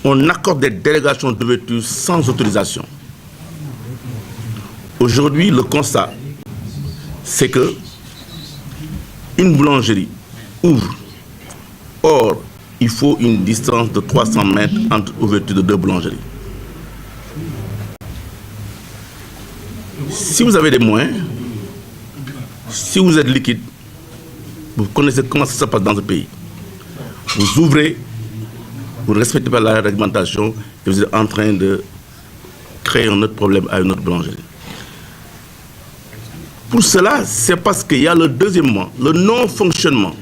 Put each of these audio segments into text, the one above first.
on accorde des délégations d'ouverture sans autorisation. Aujourd'hui, le constat, c'est que une boulangerie ouvre. Or, il faut une distance de 300 mètres entre l'ouverture de 2 boulangeries. Si vous avez des moyens, si vous êtes liquide, vous connaissez comment ça se passe dans ce pays. Vous ouvrez, vous ne respectez pas la réglementation et vous êtes en train de créer un autre problème à une autre boulangerie. Pour cela, c'est parce qu'il y a le deuxièmement, le non-fonctionnement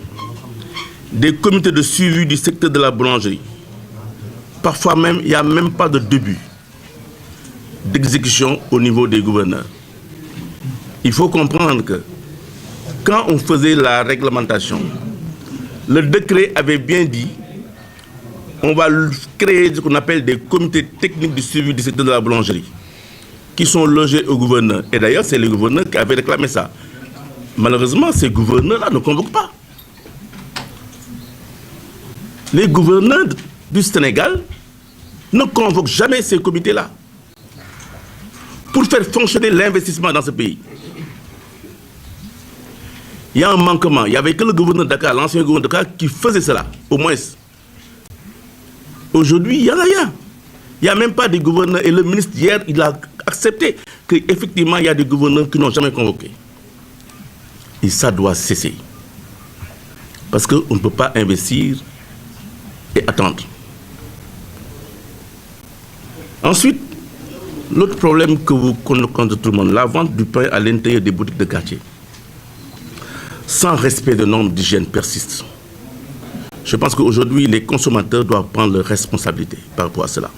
des comités de suivi du secteur de la boulangerie. Parfois même, il n'y a même pas de début d'exécution au niveau des gouverneurs. Il faut comprendre que quand on faisait la réglementation, le décret avait bien dit on va créer ce qu'on appelle des comités techniques de suivi du secteur de la boulangerie qui sont logés au gouverneur. Et d'ailleurs, c'est le gouverneur qui avait réclamé ça. Malheureusement, ces gouverneurs-là ne convoquent pas. Les gouverneurs du Sénégal ne convoquent jamais ces comités-là pour faire fonctionner l'investissement dans ce pays. Il y a un manquement. Il n'y avait que le gouverneur de Dakar, l'ancien gouverneur de Dakar, qui faisait cela, au moins. Aujourd'hui, il n'y a rien. Il n'y a même pas de gouverneurs. Et le ministre, hier, il a accepté qu'effectivement, il y a des gouverneurs qui n'ont jamais convoqué. Et ça doit cesser. Parce qu'on ne peut pas investir et attendre. Ensuite, l'autre problème que vous connaissez tout le monde, la vente du pain à l'intérieur des boutiques de quartier, sans respect de normes d'hygiène persiste. Je pense qu'aujourd'hui, les consommateurs doivent prendre leurs responsabilités par rapport à cela.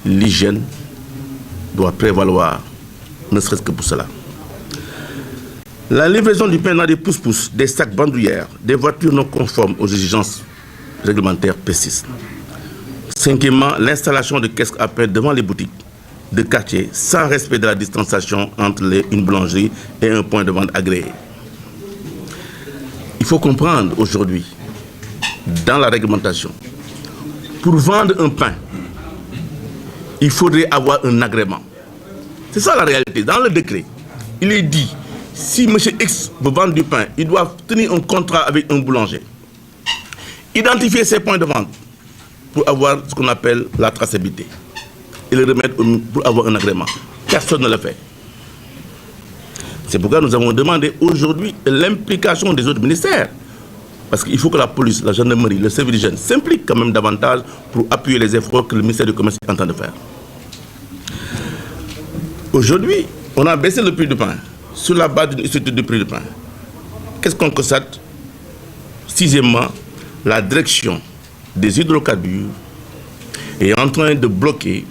L'hygiène doit prévaloir, ne serait-ce que pour cela. La livraison du pain dans des pousse-pousse, des sacs bandoulières, des voitures non conformes aux exigences réglementaires persiste. Cinquièmement, l'installation de caisses à pain devant les boutiques de quartier sans respect de la distanciation entre une boulangerie et un point de vente agréé. Il faut comprendre aujourd'hui, dans la réglementation, pour vendre un pain, il faudrait avoir un agrément. C'est ça la réalité. Dans le décret, il est dit, si M. X veut vendre du pain, il doit tenir un contrat avec un boulanger. Identifier ses points de vente pour avoir ce qu'on appelle la traçabilité et le remettre pour avoir un agrément. Personne ne le fait. C'est pourquoi nous avons demandé aujourd'hui l'implication des autres ministères. Parce qu'il faut que la police, la gendarmerie, le service d'hygiène s'impliquent quand même davantage pour appuyer les efforts que le ministère du Commerce est en train de faire. Aujourd'hui, on a baissé le prix du pain sur la base d'une étude du prix du pain. Qu'est-ce qu'on constate? Sixièmement, la direction des hydrocarbures est en train de bloquer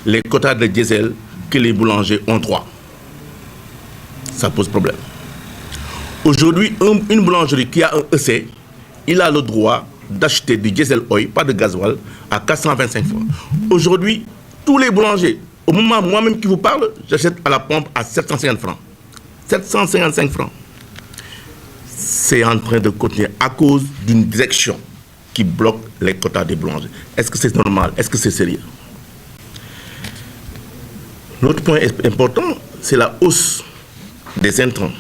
les quotas de diesel que les boulangers ont droit. Ça pose problème. Aujourd'hui, une boulangerie qui a un EC, il a le droit d'acheter du diesel oil, pas de gasoil, à 425 francs. Aujourd'hui, tous les boulangers, au moment moi-même qui vous parle, j'achète à la pompe à 750 francs. 755 francs. C'est en train de continuer à cause d'une direction qui bloque les quotas des boulangers. Est-ce que c'est normal? Est-ce que c'est sérieux? L'autre point important, c'est la hausse des intrants,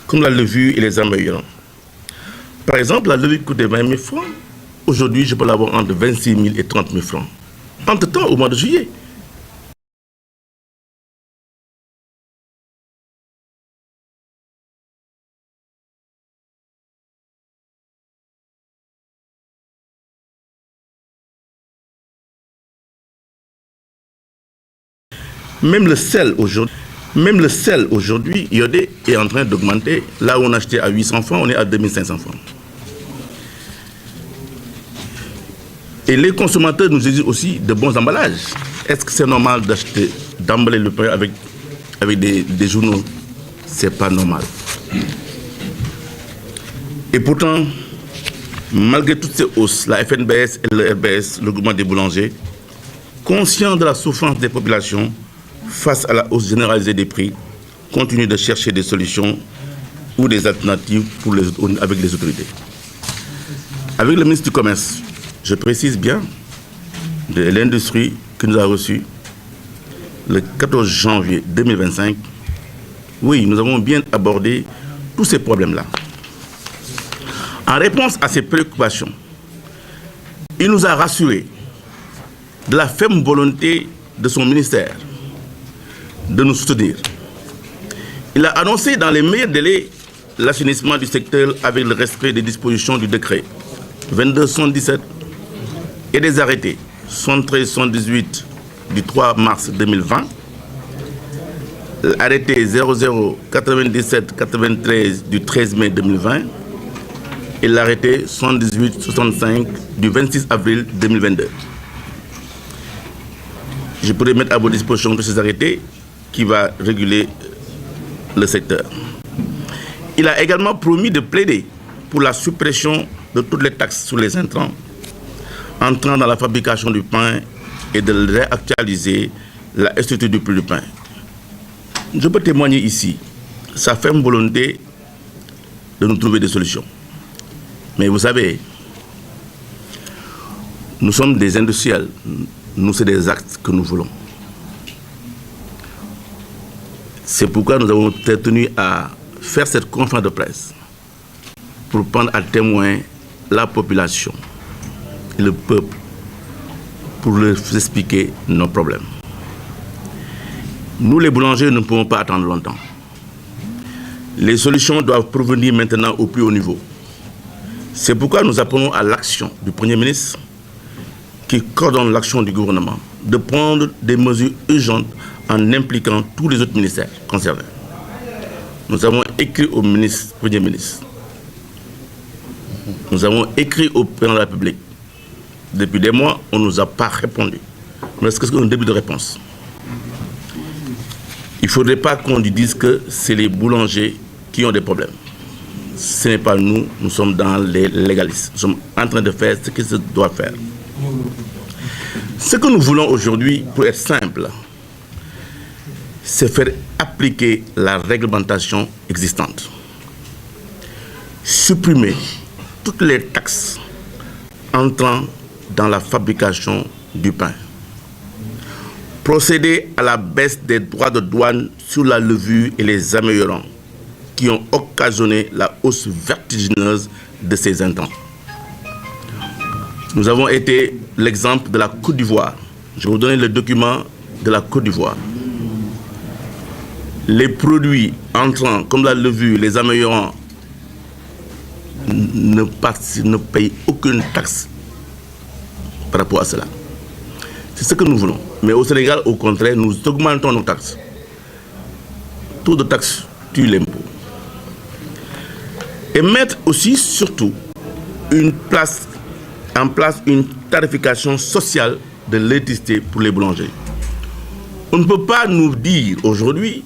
comme la levure et les améliorants. Par exemple, la levure coûtait 20 000 francs. Aujourd'hui, je peux l'avoir entre 26 000 et 30 000 francs. Entre-temps, au mois de juillet, même le sel aujourd'hui, iodé est en train d'augmenter. Là où on achetait à 800 francs, on est à 2500 francs. Et les consommateurs nous exigent aussi de bons emballages. Est-ce que c'est normal d'emballer le pain avec des journaux? C'est pas normal. Et pourtant, malgré toutes ces hausses, la FNBS et le RBS, le groupement des boulangers, conscients de la souffrance des populations, face à la hausse généralisée des prix, continue de chercher des solutions ou des alternatives avec les autorités. Avec le ministre du Commerce, je précise bien de l'Industrie qui nous a reçus le 14 janvier 2025, oui, nous avons bien abordé tous ces problèmes-là. En réponse à ces préoccupations, il nous a rassurés de la ferme volonté de son ministère de nous soutenir. Il a annoncé dans les meilleurs délais l'assainissement du secteur avec le respect des dispositions du décret 2217 et des arrêtés 73-118 du 3 mars 2020, l'arrêté 00-97-93 du 13 mai 2020 et l'arrêté 118-65 du 26 avril 2022. Je pourrais mettre à vos dispositions tous ces arrêtés qui va réguler le secteur. Il a également promis de plaider pour la suppression de toutes les taxes sur les intrants entrant dans la fabrication du pain et de réactualiser la structure du prix du pain. Je peux témoigner ici sa ferme volonté de nous trouver des solutions. Mais vous savez, nous sommes des industriels, nous c'est des actes que nous voulons. C'est pourquoi nous avons tenu à faire cette conférence de presse pour prendre à témoin la population et le peuple pour leur expliquer nos problèmes. Nous, les boulangers, ne pouvons pas attendre longtemps. Les solutions doivent provenir maintenant au plus haut niveau. C'est pourquoi nous appelons à l'action du Premier ministre qui coordonne l'action du gouvernement de prendre des mesures urgentes en impliquant tous les autres ministères concernés. Nous avons écrit au Premier ministre. Nous avons écrit au président de la République. Depuis des mois, on ne nous a pas répondu. Mais est-ce que c'est un début de réponse? Il ne faudrait pas qu'on dise que c'est les boulangers qui ont des problèmes. Ce n'est pas nous, nous sommes dans les légalistes. Nous sommes en train de faire ce qu'ils doivent faire. Ce que nous voulons aujourd'hui, pour être simple, c'est faire appliquer la réglementation existante. Supprimer toutes les taxes entrant dans la fabrication du pain. Procéder à la baisse des droits de douane sur la levure et les améliorants qui ont occasionné la hausse vertigineuse de ces intrants. Nous avons été l'exemple de la Côte d'Ivoire. Je vais vous donner le document de la Côte d'Ivoire. Les produits entrants comme la levure, les améliorants ne payent aucune taxe par rapport à cela. C'est ce que nous voulons. Mais au Sénégal, au contraire, nous augmentons nos taxes. Taux de taxe tue l'impôt. Et mettre aussi, surtout, en place une tarification sociale de l'électricité pour les boulangers. On ne peut pas nous dire aujourd'hui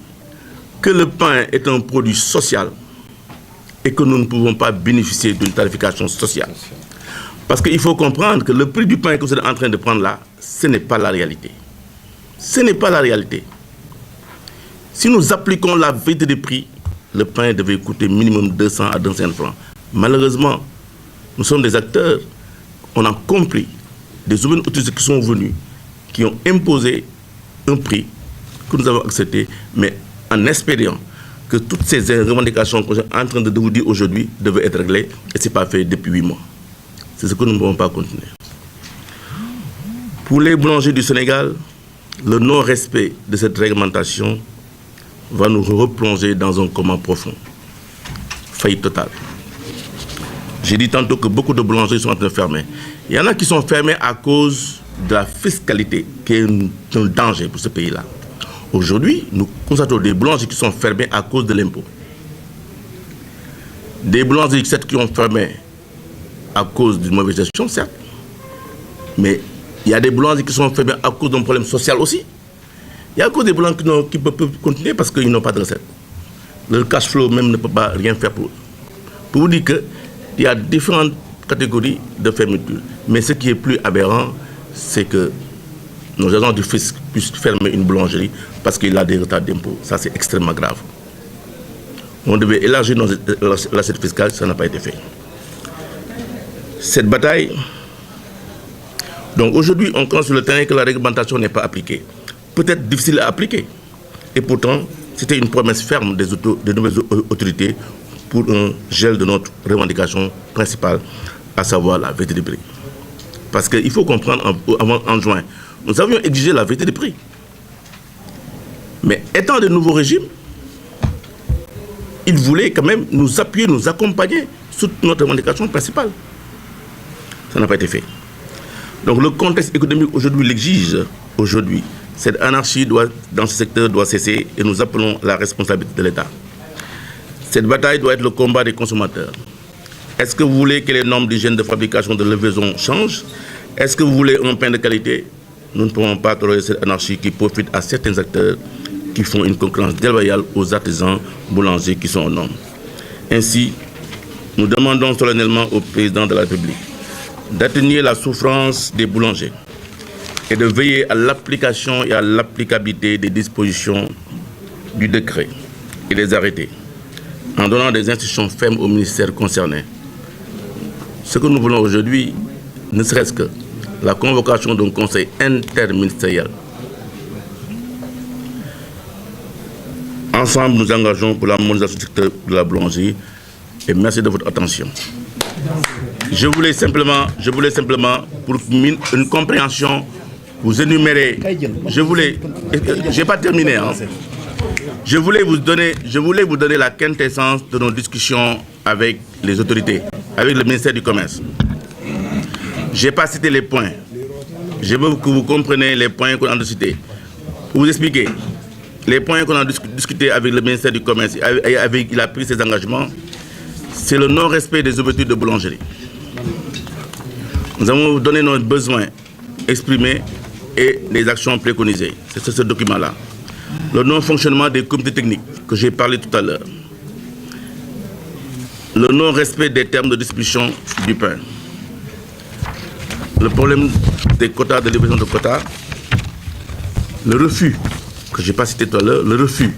que le pain est un produit social et que nous ne pouvons pas bénéficier d'une tarification sociale. Parce qu'il faut comprendre que le prix du pain que vous êtes en train de prendre là, ce n'est pas la réalité. Ce n'est pas la réalité. Si nous appliquons la vérité des prix, le pain devait coûter minimum 200 à 250 francs. Malheureusement, nous sommes des acteurs, on a compris, des autorités qui sont venus, qui ont imposé un prix que nous avons accepté, mais en espérant que toutes ces revendications que je suis en train de vous dire aujourd'hui devaient être réglées, et ce n'est pas fait depuis 8 mois. C'est ce que nous ne pouvons pas continuer. Pour les boulangers du Sénégal, le non-respect de cette réglementation va nous replonger dans un coma profond. Faillite totale. J'ai dit tantôt que beaucoup de boulangeries sont en train de fermer. Il y en a qui sont fermés à cause de la fiscalité, qui est un danger pour ce pays-là. Aujourd'hui, nous constatons des boulangeries qui sont fermées à cause de l'impôt. Des boulangeries qui ont fermé à cause d'une mauvaise gestion, certes. Mais il y a des boulangeries qui sont fermées à cause d'un problème social aussi. Il y a encore des boulangers qui peuvent continuer parce qu'ils n'ont pas de recette. Le cash flow même ne peut pas rien faire pour eux. Pour vous dire qu'il y a différentes catégories de fermeture. Mais ce qui est plus aberrant, c'est que nos agents du fisc puissent fermer une boulangerie parce qu'il a des retards d'impôts. Ça, c'est extrêmement grave. On devait élargir l'assiette fiscale, ça n'a pas été fait. Cette bataille Donc aujourd'hui, on compte sur le terrain que la réglementation n'est pas appliquée. Peut-être difficile à appliquer. Et pourtant, c'était une promesse ferme des nouvelles autorités pour un gel de notre revendication principale, à savoir la vérité des prix. Parce qu'il faut comprendre, en juin, nous avions exigé la vérité des prix. Mais étant de nouveaux régimes, ils voulaient quand même nous appuyer, nous accompagner sur notre revendication principale. Ça n'a pas été fait. Donc le contexte économique aujourd'hui l'exige. Aujourd'hui, cette anarchie dans ce secteur doit cesser et nous appelons la responsabilité de l'État. Cette bataille doit être le combat des consommateurs. Est-ce que vous voulez que les normes d'hygiène de fabrication de levaison changent? Est-ce que vous voulez un pain de qualité? Nous ne pouvons pas tolérer cette anarchie qui profite à certains acteurs qui font une concurrence déloyale aux artisans boulangers qui sont aux normes. Ainsi, nous demandons solennellement au président de la République d'atténuer la souffrance des boulangers et de veiller à l'application et à l'applicabilité des dispositions du décret et des arrêtés, en donnant des instructions fermes aux ministères concernés. Ce que nous voulons aujourd'hui, ne serait-ce que la convocation d'un conseil interministériel. Ensemble, nous engageons pour la modernisation du secteur de la boulangerie et merci de votre attention. Je voulais simplement, pour une compréhension, vous énumérer. J'ai pas terminé. Hein. Je voulais vous donner la quintessence de nos discussions avec les autorités, avec le ministère du Commerce. Je n'ai pas cité les points. Je veux que vous compreniez les points qu'on a cités. Pour vous expliquer, les points qu'on a discutés avec le ministère du Commerce, il a pris ses engagements, c'est le non-respect des ouvertures de boulangerie. Nous avons donné nos besoins exprimés et les actions préconisées. C'est ce document-là. Le non-fonctionnement des comités techniques que j'ai parlé tout à l'heure. Le non-respect des termes de distribution du pain. Le problème des quotas, de livraison de quotas. Le refus, que je n'ai pas cité tout à l'heure, le refus.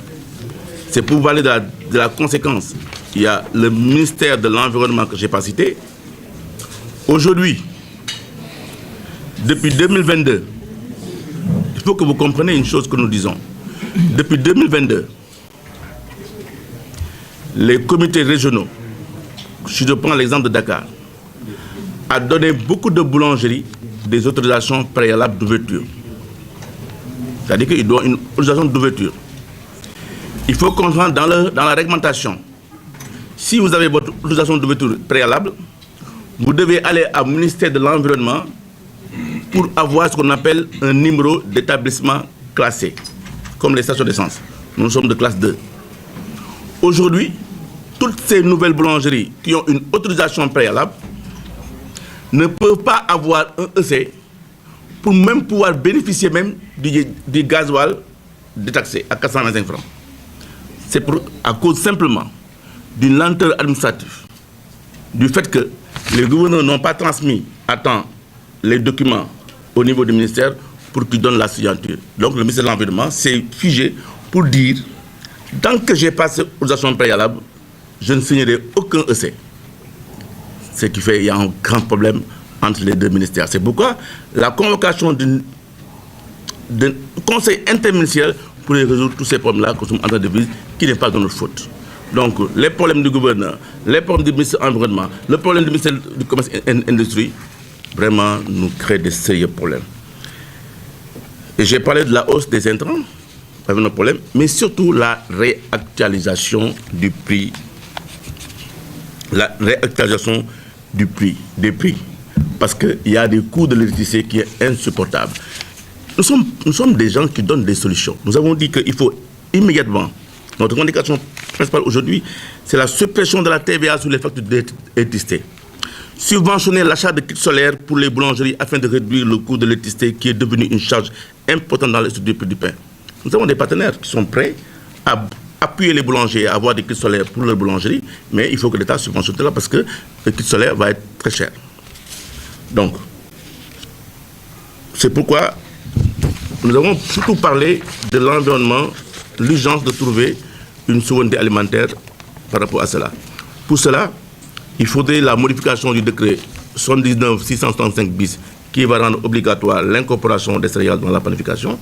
C'est pour parler de la conséquence. Il y a le ministère de l'Environnement que je n'ai pas cité. Aujourd'hui, depuis 2022, il faut que vous compreniez une chose que nous disons. Depuis 2022, les comités régionaux, si je prends l'exemple de Dakar, a donné beaucoup de boulangeries des autorisations préalables d'ouverture. C'est-à-dire qu'ils doivent une autorisation d'ouverture. Il faut comprendre dans la réglementation, si vous avez votre autorisation d'ouverture préalable, vous devez aller au ministère de l'Environnement pour avoir ce qu'on appelle un numéro d'établissement classé, comme les stations d'essence. Nous sommes de classe 2. Aujourd'hui, toutes ces nouvelles boulangeries qui ont une autorisation préalable ne peuvent pas avoir un EC pour même pouvoir bénéficier même du gasoil détaxé à 425 francs. C'est à cause simplement d'une lenteur administrative, du fait que les gouverneurs n'ont pas transmis à temps les documents au niveau du ministère pour qu'ils donnent la signature. Donc le ministère de l'Environnement s'est figé pour dire, tant que j'ai pas cette autorisation préalable, je ne signerai aucun EC. Ce qui fait qu'il y a un grand problème entre les deux ministères. C'est pourquoi la convocation d'un conseil interministériel pour résoudre tous ces problèmes-là que nous sommes en train de vivre, qui n'est pas de notre faute. Donc, les problèmes du gouverneur, les problèmes du ministère de l'Environnement, le problème du ministère du Commerce et de l'Industrie, vraiment nous créent de sérieux problèmes. Et j'ai parlé de la hausse des intrants, avec nos problèmes, mais surtout la réactualisation du prix. La réactualisation des prix. Parce qu'il y a des coûts de l'électricité qui est insupportable. Nous sommes des gens qui donnent des solutions. Nous avons dit qu'il faut immédiatement, notre revendication principale aujourd'hui, c'est la suppression de la TVA sur les factures d'électricité. Subventionner l'achat de kits solaires pour les boulangeries afin de réduire le coût de l'électricité qui est devenu une charge importante dans l'étude du prix du pain. Nous avons des partenaires qui sont prêts à appuyer les boulangers à avoir des kits solaires pour leur boulangerie, mais il faut que l'État subventionne cela parce que le kit solaire va être très cher. Donc, c'est pourquoi nous avons surtout parlé de l'environnement, l'urgence de trouver une souveraineté alimentaire par rapport à cela. Pour cela, il faudrait la modification du décret 79-635 bis qui va rendre obligatoire l'incorporation des céréales dans la panification.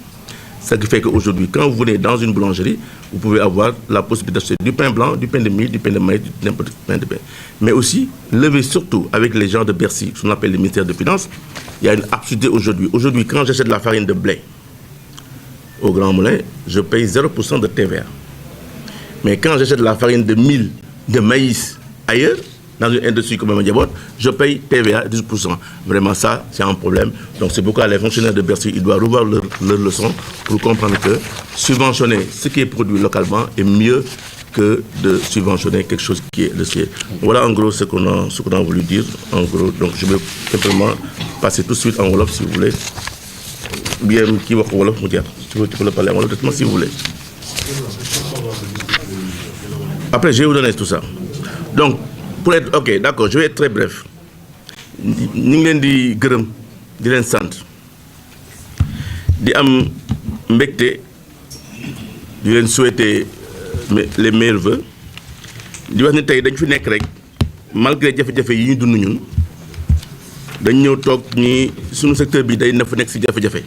Ce qui fait qu'aujourd'hui, quand vous venez dans une boulangerie, vous pouvez avoir la possibilité d'acheter du pain blanc, du pain de mie, du pain de maïs, n'importe quel pain de pain. Mais aussi, lever surtout avec les gens de Bercy, ce qu'on appelle le ministère des Finances, il y a une absurdité aujourd'hui. Aujourd'hui, quand j'achète de la farine de blé au Grand Moulin, je paye 0% de TVA. Mais quand j'achète de la farine de mil, de maïs ailleurs, dans une industrie comme Mediabot, je paye TVA 10%. Vraiment, ça, c'est un problème. Donc, c'est pourquoi les fonctionnaires de Bercy, ils doivent revoir leur leçon pour comprendre que subventionner ce qui est produit localement est mieux que de subventionner quelque chose qui est le siège. Voilà en gros ce qu'on a voulu dire. En gros, donc je vais simplement passer tout de suite en Wolof si vous voulez. Bien, qui va Wolof, tu peux le parler en Wolof, si vous voulez. Après, je vais vous donner tout ça. Donc, pour être ok, d'accord, je vais être très bref. Ñu ngi leen di gërëm di leen sant di am mbégte di leen souhaiter les meilleurs vœux di wax ni tey dañ fi nekk rek malgré jafe-jafe yi ñu dund ñun dañ ñëw toog ñi suñu secteur bi day na fa nekk si jafe-jafe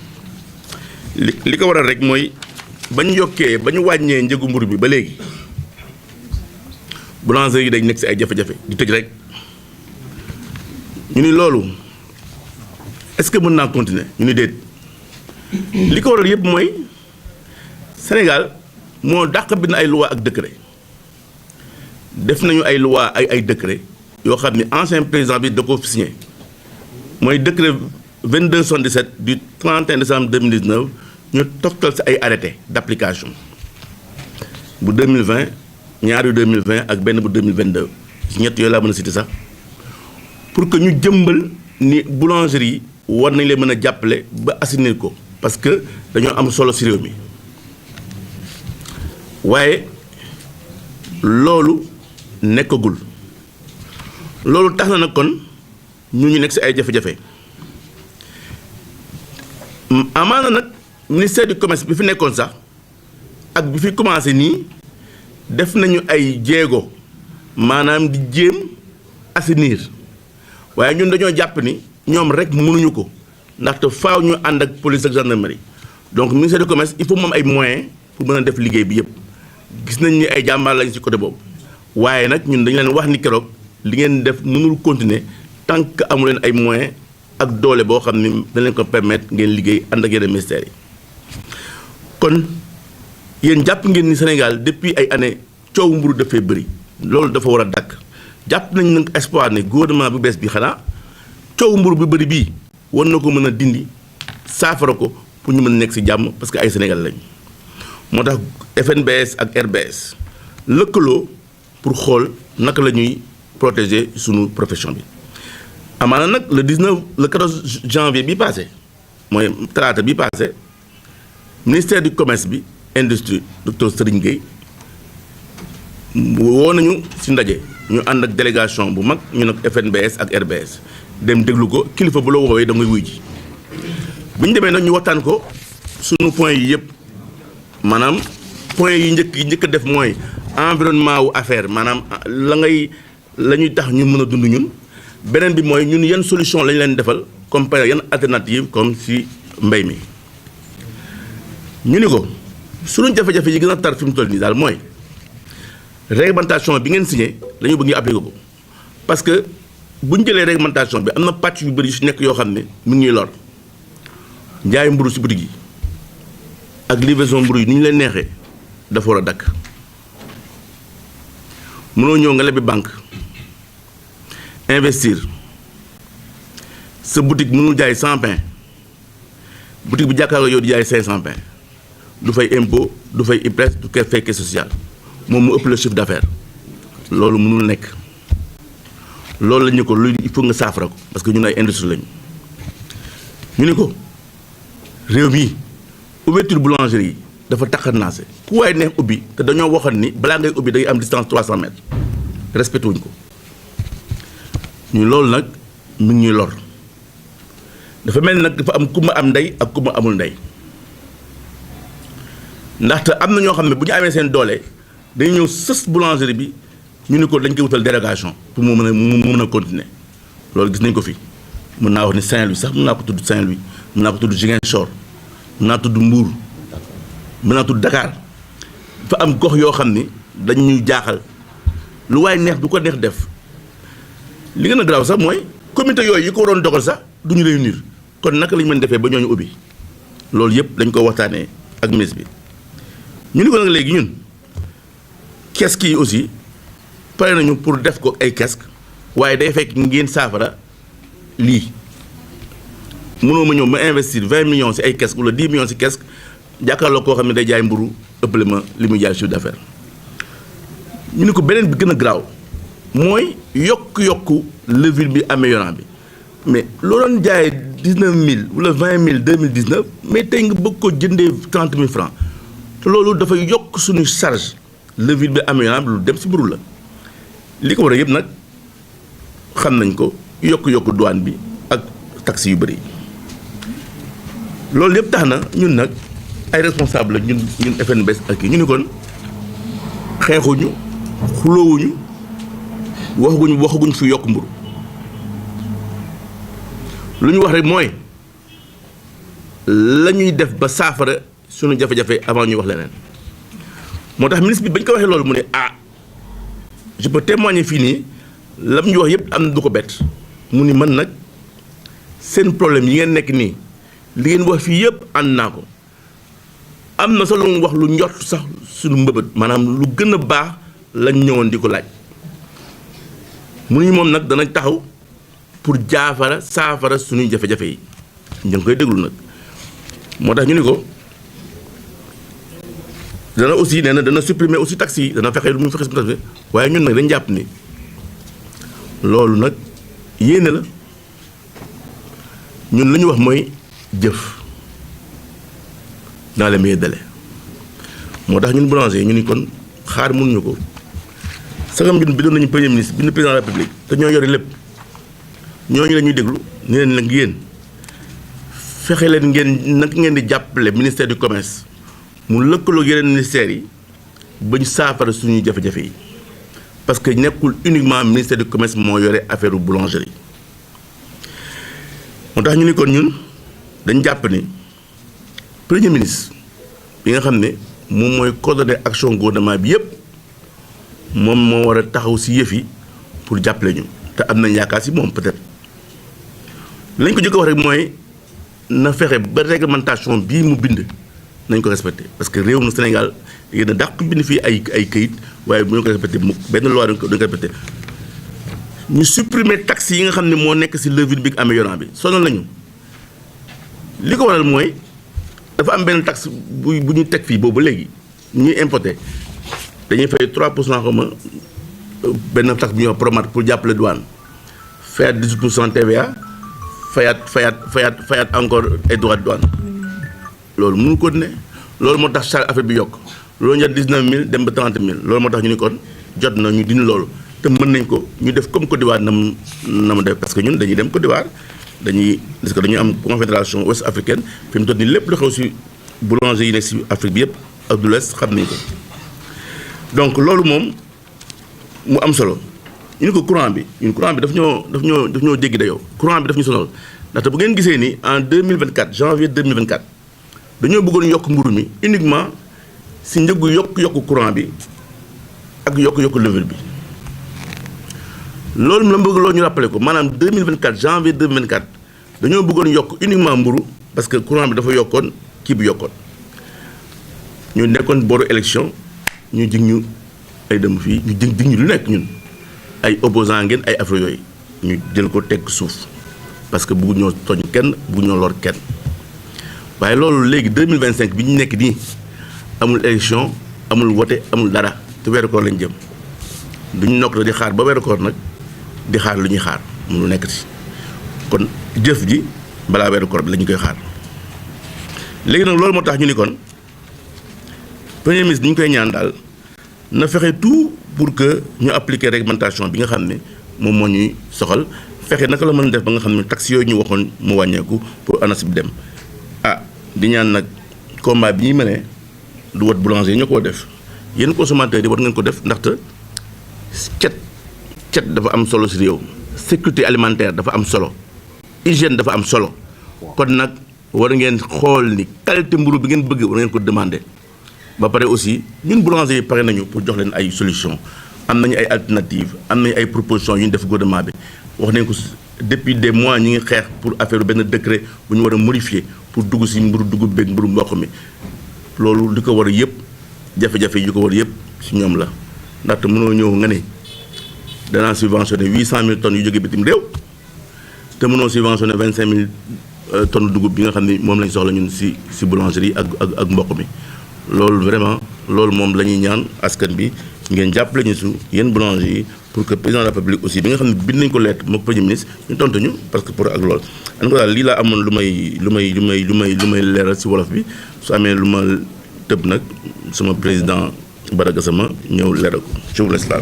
li ko waral rek mooy ba ñu yokkee ba ñu wàññee njëgu mburu bi ba léegi boulangerie yi dañ nekk si ay jafe-jafe di tëj rek ñu ni loolu est-ce que mën naa continuer ñu ni déet li ko waral yëpp mooy Sénégal moo dàq bind ay loi ak décret def nañu ay loi ay décret yoo xam ni ancien président bi da ko signé mooy décret 2277 du 31 décembre 2019 ñu toftal si ay arrêté d'application bu 2020 ñaari 2020 ak benn bu 2022 ñett yooyu laa mën a citer sax pour que ñu jëmbal ni boulangerie yi war nañ leen mën a jàppale ba assainir ko parce que dañoo am solo ci réew mi waaye loolu nekkagul loolu tax na nag kon ñu nekk ci ay jafe-jafe amaana nag ministère du commerce bi fi nekkoon sax ak bi fi commencé nii def nañu ay jéego maanaam di jéem assainir waaye ñun dañoo jàpp ni ñoom rek mënuñu ko ndaxte faaw ñu ànd ak police ak gendarmerie donc ministère du commerce il faut moom ay moyens pour mën a def liggéey bi yëpp gis nañ ni ay jàmbaar lañ ci côté boobu waaye nag ñun dañu leen wax ni keroog li ngeen def mënul continuer tant que amu leen ay moyens ak doole boo xam ni dañ leen ko permettre ngeen liggéey ànd ak yeneen ministères yi kon yéen jàpp ngeen ni Sénégal depuis ay années coow mburu dafay bëri loolu dafa war a dàkk jàpp nañ nag espoir ne gouvernement bu bees bi xanaa coow mburu bi bëri bii war na ko mën a dindi saafara ko pour ñu mën a nekk ci jàmm parce que ay Sénégal lañ moo tax FNBS ak RBS lëkkaloo pour xool naka la ñuy protéger sunu profession bi amaana nag le 14 janvier bi passé mooy talaata bi passé ministère du commerce bi industrie docteur Serigne Gueye woo nañu ci ndaje ñu ànd ak délégation bu mag ñu nag FNBS ak RBS dem déglu ko kilifa bu la woowee da ngay wuy ji bu ñu demee nag ñu waxtaan ko sunu point yi yëpp maanaam point yi njëkk a def mooy environnement wu affaire maanaam la ñuy tax ñu mën a dund ñun beneen bi mooy ñun yan solution lañu leen defal comme par yan alternative comme ci mbay mi ñu ni ko sunu jafe-jafe yi gën a tar fi mu toll nii daal mooy réglementation bi ngeen signé dañu bëgg ñu appliquer ko parce que bu ñu jëlee réglementation bi am na pàcc yu bëri yu ci nekk yoo xam ne mu ngi ñuy lor njaay mburu ci boutique yi ak livraison mburu yi ni ñu leen neexee dafa war a dakk mënoo ñëw nga lebi banque investir sa boutique mënul jaay 100 pain boutique bi jàkkaarloo yow di jaay 500 pain du fay impôt du fay IPRES du koy fay caisse sociale moom mu ëpp le chiffre d'affaires loolu mënul nekk loolu la ñu ko lu il faut nga saafara ko parce que ñun ay industrie lañu ñu ni ko réew mi ouverture boulangerie yi dafa taxarnaase ku waay neex ubbi te dañoo waxoon ni balaa ngay ubbi day am distance 300 mètres respecté wuñ ko ñu loolu nag mi ngi ñuy lor dafa mel ni nag dafa am kumba am ndey ak kumba amul ndey ndaxte am na ñoo xam ne bu ñu amee seen doole dañu ñëw sës boulangerie bi ñu ni ko dañ koy wutal dérogation pour mu mën a continuer loolu gis nañ ko fi mën naa wax ni Saint-Louis sax mën naa ko tudd Saint-Louis mën naa ko tudd Ziguinchor mën naa tudd Mbour mën naa tudd Dakar fa am gox yoo xam ni dañ ñuy jaaxal lu waay neex du ko neex def li gën a garaaw sax mooy comité yooyu yi ko waroon dogal sax du ñu réunir kon naka la ñu mën defee ba ñooñu ubbi loolu yëpp dañ ko waxtaanee ak ministre bi ñu ni ko nag léegi ñun kiosque yi aussi pare nañu pour def ko ay kiosque waaye day fekk ngeen saafara lii mënoo ma ñëw ma investir 20 millions ci ay kiosque wala 10 millions ci kiosque jàkkaarloo koo xam ne day jaay mburu ëppale ma li muy jaay chiffre d'affaires ñu ni ko beneen bi gën a garaaw mooy yokku levure bi améliorant bi mais loo doon jaayee 19 000 wala 20 000 2019 mais tey nga bëgg ko jëndee 30 000 francs te loolu dafay yokk suñu charge levure bi améliorant bi lu dem ci mburu la li ko war a yëpp nag xam nañ ko yokk douane bi ak taxes yu bëri loolu yëpp tax na ñun nag ay responsable la ñun FNBS ak ñu ni kon xeexuñu xuloowuñu waxaguñ fi yokk mburu lu ñu wax rek mooy la ñuy def ba saafara suñu jafe-jafe avant ñuy wax leneen moo tax ministre bi bañ ko waxee loolu mu ne je peux témoigner fii nii lam ñu wax yëpp am na du ko bett mu ni man nag seen problème yi ngeen nekk nii li ngeen wax fii yëpp ànd naa ko am na sax lu mu wax lu njort sax suñu mbëbët maanaam lu gën a baax lañ ñëwoon di ko laaj mu ni moom nag danañ taxaw pour saafara suñuy jafe-jafe yi ñu ngi koy déglu nag moo tax ñu ni ko dana aussi nee na dana supprimer aussi taxes yi dana fexe lu muy fexe si waaye ñun nag dañ jàpp ni loolu nag yéene la ñun la ñu wax mooy jëf dans les meilleurs délais moo tax ñun boulanger ñu ni kon xaar mënuñu ko sagam ñun bindoon nañu premier ministre bind président de la République te ñoo yore lépp ñooñu la ñuy déglu ni leen nag yéen fexe leen ngeen naka ngeen di jàppale ministère du commerce mu lëkkaloo yeneen ministères yi ba ñu saafara suñuy jafe-jafe yi parce que nekkul uniquement ministère du commerce moo yore affaire boulangerie moo tax ñu ni kon ñun dañ jàpp ni premier ministre bi nga xam ne moom mooy coordonner action gouvernement bi yëpp moom moo war a taxaw ci yëf yi pour jàppale ñu te am nañ yaakaar ci moom peut-être lañ ko jëkk wax rek mooy na fexe ba réglementation bii mu bind nañ ko respecté parce que réew na Sénégal yéen a dàq bind fii ay këyit waaye bu ñu ko respecté mu benn loi dañ ko respecté ñu supprimer taxes yi nga xam ne moo nekk ci levure bi améliorant bi sonal nañu li ko waral mooy dafa am benn taxe bu ñu teg fii boobu ba léegi ñuy importé dañuy fay 3% xaw ma benn taxe bu ñuy wax Promat pour jàppale douane fayaat 18% TVA fayaat encore ay droits de douane loolu mënu ko ne loolu moo tax charge affaire bi yokk loolu ñu 19 000 dem ba 30 000 loolu moo tax ñu ni kon jot na ñu dindi loolu te mën nañ ko ñu def comme Côte d'Ivoire na mu def parce que ñun dañuy dem Côte d'Ivoire parce que dañuy am confédération ouest africaine fi mu toll nii lépp lu xew ci boulanger yi nekk ci Afrique bi yëpp ak de l'Ouest xam nañ ko donc loolu moom mu am solo ñu ni ko courant bi daf ñoo jéggi dayoo courant bi daf ñu sonal ndaxte bu ngeen gisee ni en 2024 janvier 2024 dañoo bëggoon yokk mburu mi uniquement ci njëgu yokk courant bi ak yokk levure bi loolu la bëgg loolu ñu rappelé ko maanaam 2024 janvier 2024 dañoo bëggoon yokk uniquement mburu parce que courant bi dafa yokkoon kii bi yokkoon ñu nekkoon booru élection ñu jig ñu ay dem fii ñu jig ñu lu nekk ñun ay opposant ngeen ay affaire yooyu ñu jël ko teg suuf parce que bëggu ñoo tooñ kenn bëggu ñoo lor kenn waaye loolu léegi 2025 bi ñu nekk nii amul élection amul wote amul dara te weeru koor lañ jëm duñu nokk la di xaar ba weeru koor nag di xaar lu ñuy xaar mu lu nekk ci kon jëf ji balaa weeru koor bi la ñu koy xaar léegi nag loolu moo tax ñu ni kon premier ministre ñu koy ñaan daal na fexe tout pour que ñu appliquer réglementation bi nga xam ne moom moo ñuy soxal fexe naka la mën a def ba nga xam ne taxes yooyu ñu waxoon mu wàññeeku pour ANACIM bi dem di ñaan nag combat bi ñuy mënee du wat boulanger yi ñoo ko def yéen consommateurs yi war ngeen ko def ndaxte cet dafa am solo ci réew sécurité alimentaire dafa am solo hygiène dafa am solo kon nag war ngeen xool ni qualité mburu bi ngeen bëgg war ngeen ko demander ba pare aussi ñun boulanger yi pare nañu pour jox leen ay solution am nañu ay alternatives am nañu ay propositions yu ñu def gouvernement bi wax nañ ko depuis des mois ñu ngi xeex pour affaire benn décret bu ñu war a modifier pour dugg si mburu dugub beeg mburu mboq mi loolu li ko war a yëpp jafe-jafe yi ko war yëpp si ñoom la ndaxte mënoo ñëw nga ne danaa subventionné 800 000 tonnes yu jóge bitim réew te mënoo subventionné 25 000 tonnes dugub bi nga xam ne moom lañ soxla ñun si boulangerie ak mboq mi loolu vraiment loolu moom la ñuy ñaan askan bi ngeen jàppale ñu su yéen boulanger yi pour que président de la République aussi bi nga xam ne bind nañ ko lettre moom premier ministre ñu tontu ñu parce que pour ak loolu en tout cas lii laa amoon lu may leeral si wolof bi su amee lu ma tëb nag sama président Bada Gassama ñëw leeral ko je vous laisse là.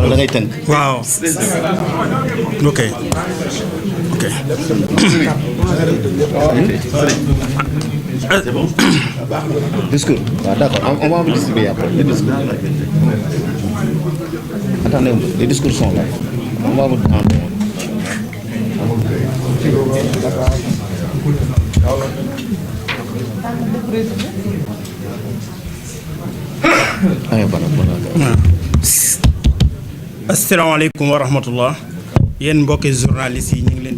da ngay tënk. waaw. ok. ok. discours. waaw d'accord on va vous distribuer après les discours. Attendez, les discours sont là. On va vous demander. asalaamaaleykum wa rahmatullah yéen mbokki journalistes yi ñu ngi leen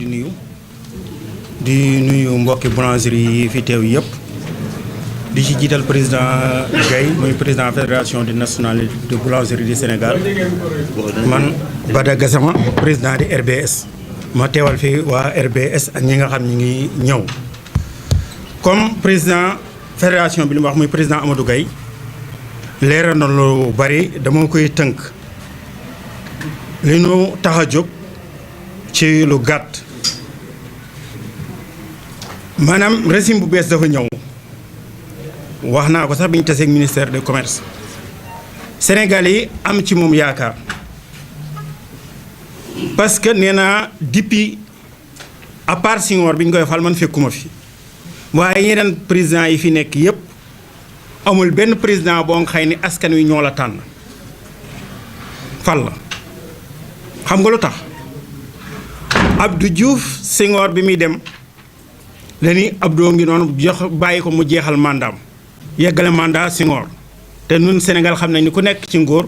di nuyu mbokki boulangerie yi fi teew yëpp di ci jiital président Gaye muy président fédération nationale de boulangerie du Sénégal man Bada Gassama président di RBS ma teewal fi waa RBS ak ñi nga xam ñi ngi ñëw comme président fédération bi li ma wax muy président Amadou Gaye leeral na lu bari dama koy tënk li nu tax a jóg ci lu gàtt maanaam régime bu bees dafa ñëw wax naa ko sax bi ñu taseeg ministère du commerce Sénégal yi am ci moom yaakaar parce que nee naa depuis à part Senghor bi ñu koy fal man fekkuma fi waaye yeneen président yi fi nekk yépp amul benn président boo nga xëy ni askan wi ñoo la tànn fal la xam nga lu tax Abdou Diouf Senghor bi muy dem la ni Abdou ngi noonu jox bàyyi ko mu jeexal mandaam yeggale mandat Senghor te nun Sénégal xam nañ ni ku nekk ci ngóor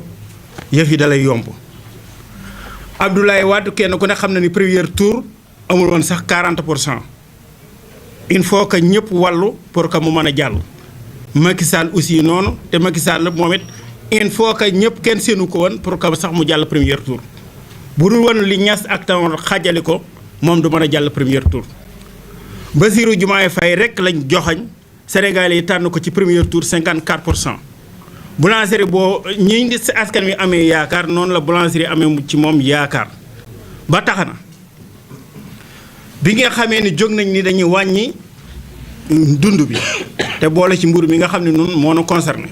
yëf yi dalay yomb Abdoulaye Wade kenn ku ne xam na ni premier tour amul woon sax 40%. il faut que ñëpp wàllu pour que mu mën a jàll Macky Sall aussi noonu te Macky Sall moom it il faut que ñëpp kenn seenu ko woon pour que sax mu jàll premier tour bu dul woon li Niass ak Tanor xaajale ko moom du mën a jàll premier tour Bassirou Diomaye Faye rek lañ joxañ Sénégal yi tànn ko ci premier tour 54%. boulangerie boo ñi si askan wi amee yaakaar noonu la boulangerie amee ci moom yaakaar ba tax na bi nga xamee ni jóg nañ ni dañuy wàññi dund bi te boole ci mburu mi nga xam ne noonu moo nu concerné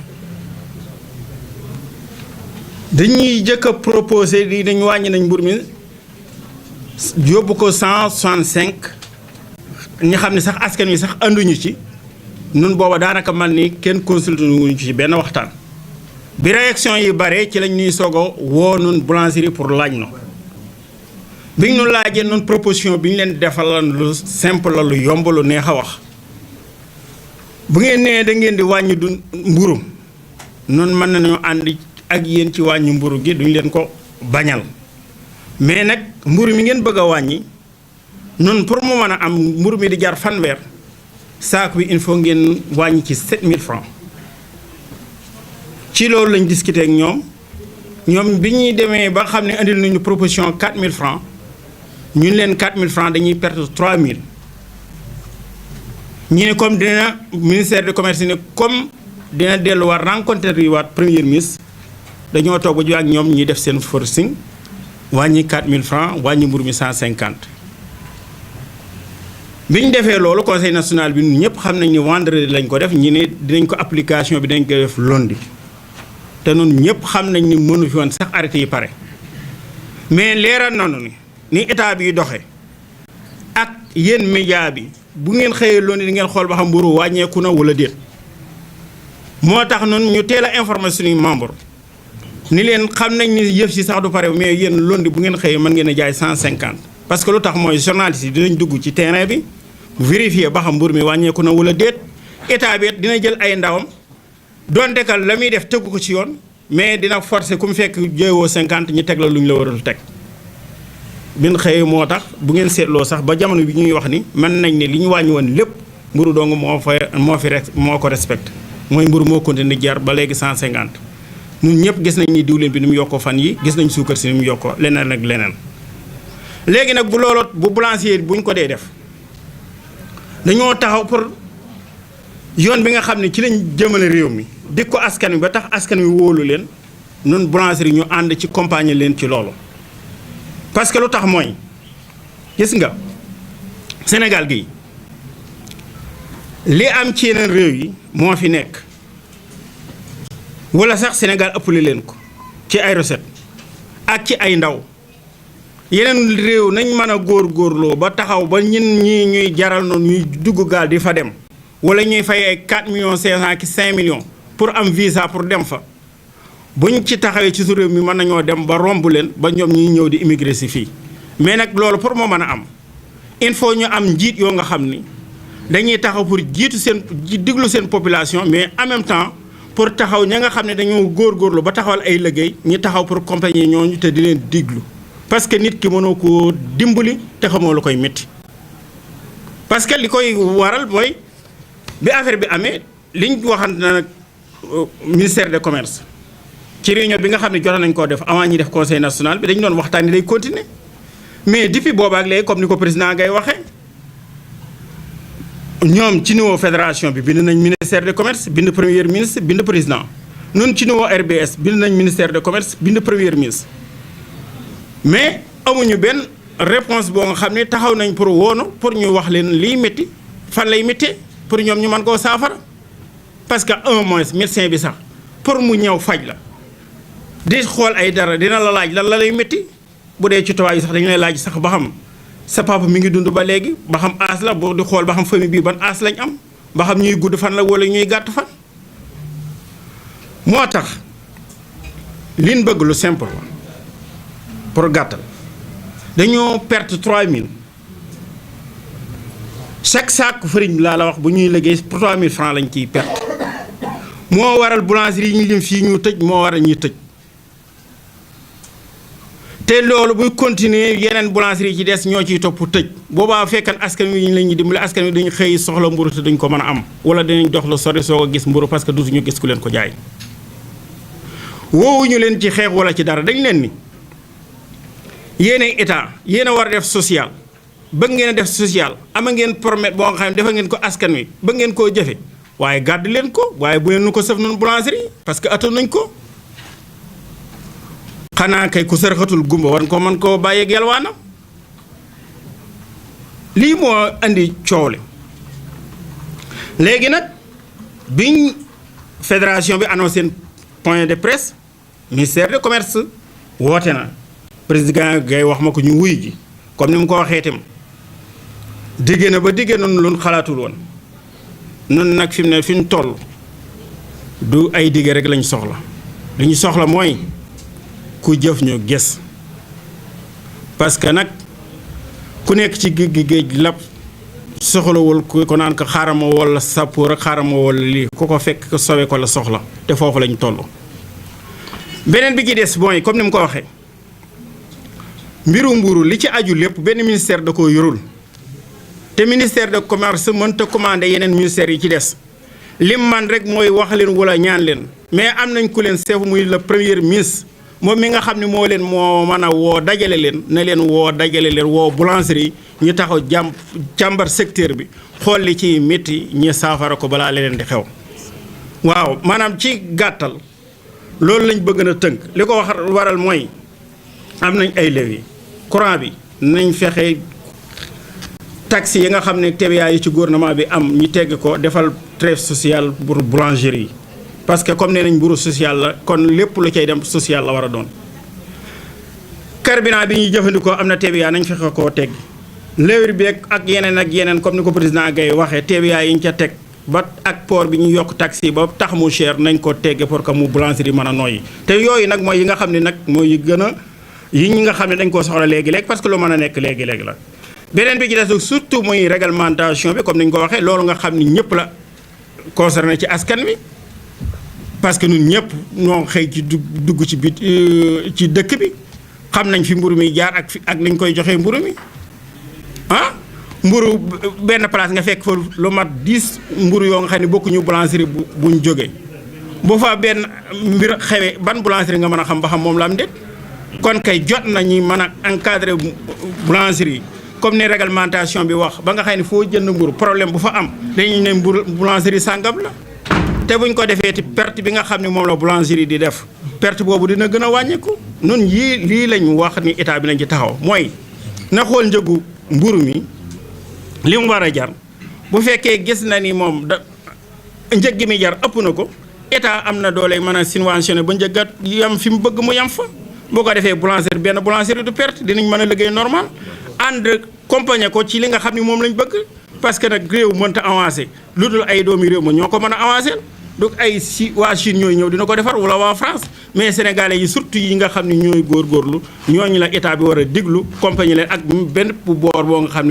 dañuy jëkk a proposé di dañu wàññi nañ mburu mi yóbbu ko 165 ñi xam ne sax askan wi sax anduñu ci nun booba daanaka man ni kenn consulté wuñu ci benn waxtaan bi réaction yi bare ci lañ ñuy soog a woo nun boulangerie pour laaj no bi ñu laajee noonu proposition bi ñu leen defalan lu simple la lu yomb lu neex a wax bu ngeen nee da ngeen di wàññi du mburu noonu mën nañoo ànd ak yéen ci wàññi mburu gi duñu leen ko bañal mais nag mburu mi ngeen bëgg a wàññi noonu pour mu mën a am mburu mi di jar fanweer saak bi il faut ngeen wàññi ci 7000 francs ci loolu lañ discuté ak ñoom bi ñuy demee ba xam ne andil nañu proposition 4000 francs ñun leen 4000 francs dañuy perte 3000 ñu ne comme dina ministère du commerce ne comme dina delluwaat rencontre yi waat premier ministre dañoo toog ba ju ak ñoom ñuy def seen forcing wàññi 4000 francs wàññi mburu mi 150. bi ñu defee loolu conseil national bi ñun ñëpp xam nañ ni vendredi lañ ko def ñi ne dinañ ko application bi dañ ko def lundi te noonu ñëpp xam nañ ni mënu fi woon sax arrêté yi pare mais leeral nañu ni état bi doxe ak yéen média bi bu ngeen xëyee loolu di ngeen xool ba xam mburu wàññeeku na wala déet moo tax noonu ñu teel a informer suñuy membre ni leen xam nañ ni yëf si sax du pare mais yéen londi bu ngeen xëyee mën ngeen a jaay 150 parce que lu tax mooy journaliste yi dinañ dugg ci terrain bi vérifier ba xam mburu mi wàññeeku na wala déet état bi dina jël ay ndawam donte kal la muy def tëggu ko ci yoon mais dina forcer ku mu fekk jëyoo 50 ñu teg la lu ñu la warul teg bin xëyee moo tax bu ngeen seetloo sax ba jamono bi ñuy wax ni mën nañ ne li ñu wàññi woon lépp mburu dong moo ko respecté mooy mburu moo continué jar ba léegi 150 ñun ñëpp gis nañ ni diwlin bi ni mu yokkoo fan yi gis nañ suukar si ni mu yokkoo leneen ak leneen léegi nag bu looloo bu boulanger buñ ko dee def dañoo taxaw pour yoon bi nga xam ne ci lañ jëmale réew mi di ko askan wi ba tax askan wi wóolu leen ñun boulanger ñu ànd ci compagnie leen ci loolu parce que lu tax mooy gis nga Sénégal gi li am ci yeneen réew yi moo fi nekk wala sax Sénégal ëppale leen ko ci ay recette ak ci ay ndaw yeneen réew nañ mën a góorgóorloo ba taxaw ba ñun ñii ñuy jaral noonu ñuy dugg gaal di fa dem wala ñuy fay ay 4 millions 500 ki 5 millions pour am visa pour dem fa buñ ci taxawee ci su réew mi mën nañoo dem ba romb leen ba ñoom ñuy ñëw di immigré si fii mais nag loolu pour moo mën a am il faut ñu am njiit yoo nga xam ni dañuy taxaw pour jiitu seen diglu seen population mais en même temps pour taxaw ña nga xam ne dañoo góorgóorlu ba taxawal ay liggéey ñi taxaw pour compagnie ñooñu te di leen diglu parce que nit ki mënoo koo dimbali te xamoo lu koy métti parce que li koy waral mooy bi affaire bi amee liñ waxante na nag ministère de commerce ci réunion bi nga xam ne jotoon nañ koo def avant ñi def conseil national bi dañu doon waxtaan ni day continuer mais depuis boobaak léegi comme ni ko président ngay waxee ñoom ci niveau fédération bi bind nañ ministère de commerce bind premier ministre bind président ñun ci niveau RBS bind nañ ministère de commerce bind premier ministre mais amuñu benn réponse boo nga xam ne taxaw nañ pour woonu pour ñu wax leen liy métti fan lay méttee pour ñoom ñu mën koo saafara parce que un mois médecin bi sax pour mu ñëw faj la di xool ay dara dina la laaj lan la lay métti bu dee ci tubaab yi sax dañu lay laaj sax ba xam sa papa mi ngi dund ba léegi ba xam aas la boo di xool ba xam famille bii ban aas lañ am ba xam ñuy gudd fan la wala ñuy gàtt fan moo tax liñ bëgg lu simple la pour gàttal dañoo perte 3000 chaque sac farine laa la wax bu ñuy liggéey 3000 francs lañ ciy perte moo waral boulangerie yi ñu lim fii ñu tëj moo waral ñuy tëj te loolu buy continuer yeneen boulangerie yi ci des ñoo ciy topp tëj boobaa fekkan askan wi ñu la ñuy dimbali askan wi dañu xëy soxla mburu te duñ ko mën a am wala dinañ dox la sori soo ko gis mburu parce que dutuñu gis ku leen ko jaay woowuñu leen ci xeex wala ci dara dañ leen ni yéenay état yéen a war a def social bëgg ngeen a def social ama ngeen promesse boo nga xam ne dafa ngeen ko askan wi bëgg ngeen koo jëfe waaye gàdd leen ko waaye bu leen nu ko sëf noonu boulangerie parce que attan nañ ko xanaa kay ku sërxatul gumba war ko mën koo bàyyeeg yalwaana lii moo andi coow li léegi nag biñ fédération bi annoncé seen point de presse ministère de commerce woote na président Gaye wax ma ko ñu wuy ji comme ni mu ko waxee itam digge na ba digge noonu lu xalaatul woon noonu nag fi mu ne fi ñu toll du ay digge rek lañ soxla li ñu soxla mooy ku jëf ñu gis parce que nag ku nekk ci géej lab soxlawul ku ko naan ko xaaral ma wala sappoor ak xaaral ma wala lii ku ko fekk ko sowe ko la soxla te foofu lañ toll. beneen bi ci des mooy comme ni mu ko waxee mbiru mburu li ci aju lépp benn ministère da koo yorul te ministère de commerce mënta commandé yeneen ministères yi ci des lim man rek mooy wax leen wala ñaan leen mais am nañ ku leen chef muy le premier ministre. moom mi nga xam ne moo leen moo mën a woo dajale leen na leen woo dajale leen woo boulangerie ñu taxaw càmbar secteur bi xool li ci métti ñi saafara ko balaa leen di xew waaw maanaam ci gàttal loolu lañ bëgg na tënk li ko wax waral mooy am nañ ay levier courant bi nañ fexe taxes yi nga xam ne TVA yi ci gouvernement bi am ñu tegg ko defal trêve sociale pour boulangerie yi parce que comme nee nañ mburu social la kon lépp lu cay dem social la war a doon carburant bi ñuy jëfandikoo am na TVA nañ fexe koo tegg léewri bi ak yeneen comme ni ko président Gaye waxee TVA yi ñu ca teg ba ak port bi ñu yokk taxi ba tax mu cher nañ ko tegge pour que mu boulangerie mën a noyyi te yooyu nag mooy yi nga xam ne nag mooy yi gën a yi ñi nga xam ne dañ koo soxla léegi-léegi parce que lu mën a nekk léegi-léegi la beneen bi ci des surtout muy réglementation bi comme ni ñu ko waxee loolu nga xam ni ñëpp la concerné ci askan wi parce que ñun ñëpp ñoo xëy ci dugg ci bit ci dëkk bi xam nañ fi mburu mi jaar ak niñ koy joxee mburu mi ah mburu benn place nga fekk fa lu mat 10 mburu yoo nga xam ne bokkuñu boulangerie buñ jógee bu fa benn mbir xewee ban boulangerie nga mën a xam ba xam moom la am déet kon kay jot nañu mën a encadrer boulangerie comme ni réglementation bi wax ba nga xam ne foo jënd mburu problème bu fa am dañuy ne mburu boulangerie sàngam la te buñ ko defee ti perte bi nga xam ne moom la boulangerie di def perte boobu dina gën a wàññiku nun lii lañ wax ni état bi nañ ci taxaw mooy na xool njëgu mburu mi li mu war a jar bu fekkee gis na ni moom njëg gi mi jar ëpp na ko état am na doole mën a subventionné ba njëggat yam fi mu bëgg mu yam fa boo ko defee boulangerie benn boulangerie du perte dinañ mën a liggéey normal ànd accompagner ko ci li nga xam ne moom lañ bëgg parce que nag réew mënta avancé lu dul ay doomi réew ma ñoo ko mën a avancé donc ay waa Chine ñooy ñëw dina ko defar wala waa France mais sénégalais yi surtout yi nga xam ne ñooy góorgóorlu ñooñu la état bi war a diglu accompagner leen ak benn boor boo nga xam ne